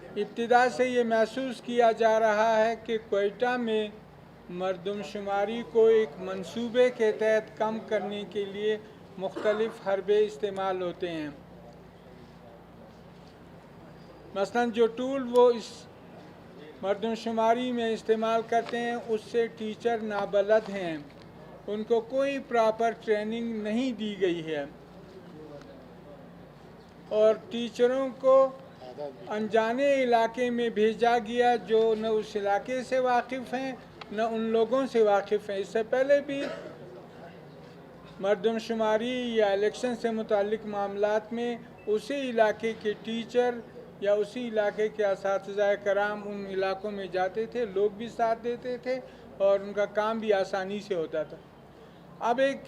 ابتدا سے یہ محسوس کیا جا رہا ہے کہ کوئٹہ میں مردم شماری کو ایک منصوبے کے تحت کم کرنے کے لیے مختلف حربے استعمال ہوتے ہیں۔ مثلا جو ٹول وہ اس مردم شماری میں استعمال کرتے ہیں اس سے ٹیچر نابلد ہیں، ان کو کوئی پراپر ٹریننگ نہیں دی گئی ہے اور ٹیچروں کو انجانے علاقے میں بھیجا گیا جو نہ اس علاقے سے واقف ہیں نہ ان لوگوں سے واقف ہیں۔ اس سے پہلے بھی مردم شماری یا الیکشن سے متعلق معاملات میں اسی علاقے کے ٹیچر یا اسی علاقے کے اساتذہ کرام ان علاقوں میں جاتے تھے، لوگ بھی ساتھ دیتے تھے اور ان کا کام بھی آسانی سے ہوتا تھا۔ اب ایک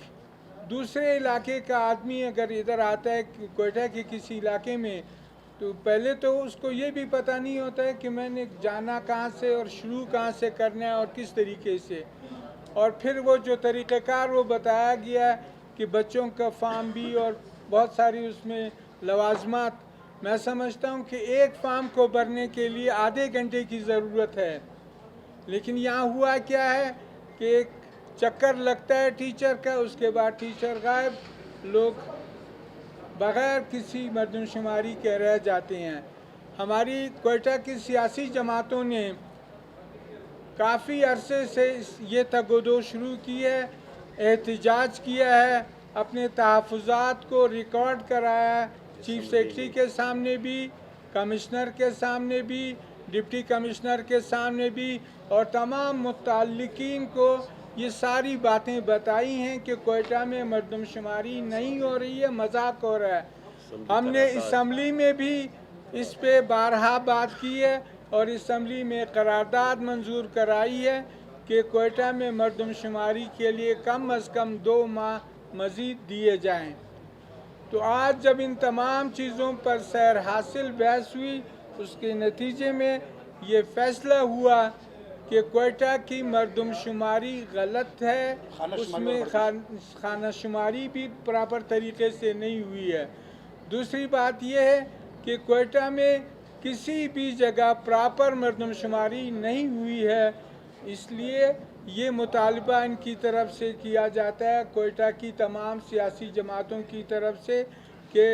دوسرے علاقے کا آدمی اگر ادھر آتا ہے کوئٹہ کے کسی علاقے میں، تو پہلے تو اس کو یہ بھی پتہ نہیں ہوتا ہے کہ میں نے جانا کہاں سے اور شروع کہاں سے کرنا ہے اور کس طریقے سے، اور پھر وہ جو طریقہ کار وہ بتایا گیا ہے کہ بچوں کا فارم بھی اور بہت ساری اس میں لوازمات، میں سمجھتا ہوں کہ ایک فارم کو بھرنے کے لیے آدھے گھنٹے کی ضرورت ہے، لیکن یہاں ہوا کیا ہے کہ ایک چکر لگتا ہے ٹیچر کا، اس کے بعد ٹیچر غائب، لوگ بغیر کسی مردم شماری کے رہ جاتے ہیں۔ ہماری کوئٹہ کی سیاسی جماعتوں نے کافی عرصے سے یہ تگ و دو شروع کی ہے، احتجاج کیا ہے، اپنے تحفظات کو ریکارڈ کرایا ہے، چیف سیکرٹری کے سامنے بھی، کمشنر کے سامنے بھی، ڈپٹی کمشنر کے سامنے بھی، اور تمام متعلقین کو یہ ساری باتیں بتائی ہیں کہ کوئٹہ میں مردم شماری نہیں ہو رہی ہے، مذاق ہو رہا ہے۔ ہم نے اسمبلی میں بھی اس پہ بارہا بات کی ہے اور اسمبلی میں قرارداد منظور کرائی ہے کہ کوئٹہ میں مردم شماری کے لیے کم از کم 2 ماہ مزید دیے جائیں۔ تو آج جب ان تمام چیزوں پر سیر حاصل بحث ہوئی، اس کے نتیجے میں یہ فیصلہ ہوا کہ کوئٹہ کی مردم شماری غلط ہے، اس میں خانہ شماری بھی پراپر طریقے سے نہیں ہوئی ہے۔ دوسری بات یہ ہے کہ کوئٹہ میں کسی بھی جگہ پراپر مردم شماری نہیں ہوئی ہے، اس لیے یہ مطالبہ ان کی طرف سے کیا جاتا ہے، کوئٹہ کی تمام سیاسی جماعتوں کی طرف سے، کہ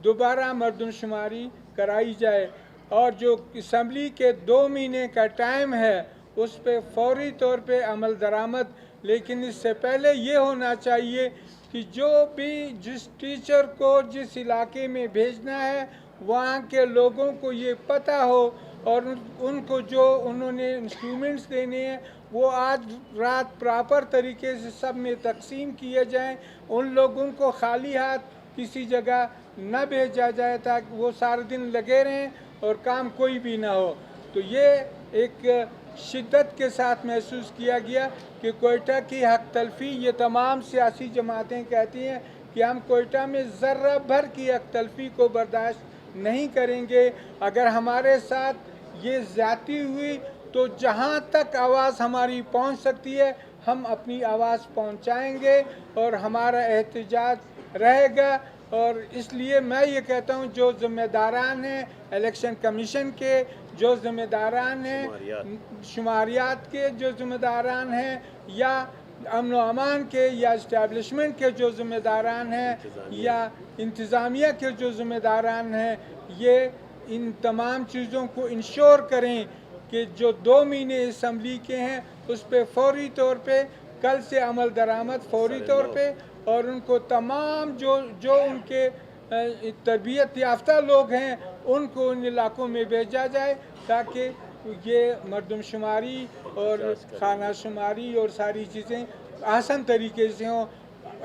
دوبارہ مردم شماری کرائی جائے، اور جو اسمبلی کے 2 مہینے کا ٹائم ہے اس پہ فوری طور پہ عمل درآمد، لیکن اس سے پہلے یہ ہونا چاہیے کہ جو بھی جس ٹیچر کو جس علاقے میں بھیجنا ہے وہاں کے لوگوں کو یہ پتہ ہو، اور ان کو جو انہوں نے انسٹرومنٹس دینے ہیں وہ آج رات پراپر طریقے سے سب میں تقسیم کیے جائیں، ان لوگوں کو خالی ہاتھ کسی جگہ نہ بھیجا جائے تاکہ وہ سارے دن لگے رہیں اور کام کوئی بھی نہ ہو۔ تو یہ ایک شدت کے ساتھ محسوس کیا گیا کہ کوئٹہ کی حق تلفی، یہ تمام سیاسی جماعتیں کہتی ہیں کہ ہم کوئٹہ میں ذرہ بھر کی حق تلفی کو برداشت نہیں کریں گے، اگر ہمارے ساتھ یہ زیادتی ہوئی تو جہاں تک آواز ہماری پہنچ سکتی ہے ہم اپنی آواز پہنچائیں گے اور ہمارا احتجاج رہے گا۔ اور اس لیے میں یہ کہتا ہوں جو ذمہ داران ہیں الیکشن کمیشن کے، جو ذمہ داران ہیں شماریات کے، جو ذمہ داران ہیں یا امن و امان کے یا اسٹیبلشمنٹ کے جو ذمہ داران ہیں یا انتظامیہ کے جو ذمہ داران ہیں، یہ ان تمام چیزوں کو انشور کریں کہ جو 2 مہینے اسمبلی کے ہیں اس پہ فوری طور پہ کل سے عمل درآمد فوری طور پہ، اور ان کو تمام جو ان کے تربیت یافتہ لوگ ہیں ان کو ان علاقوں میں بھیجا جائے تاکہ یہ مردم شماری اور خانہ شماری اور ساری چیزیں آسان طریقے سے ہوں۔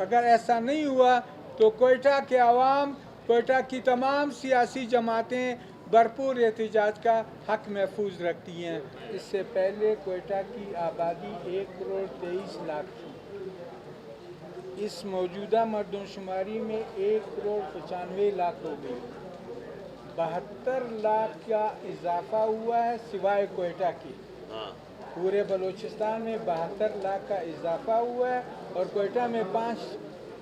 اگر ایسا نہیں ہوا تو کوئٹہ کے عوام، کوئٹہ کی تمام سیاسی جماعتیں بھرپور احتجاج کا حق محفوظ رکھتی ہیں۔ اس سے پہلے کوئٹہ کی آبادی 1,23,00,000 تھی، اس موجودہ مردم شماری میں 1,95,00,000 ہو گئی، 72,00,000 کا اضافہ ہوا ہے سوائے کوئٹہ کی۔ پورے بلوچستان میں 72,00,000 کا اضافہ ہوا ہے اور کوئٹہ میں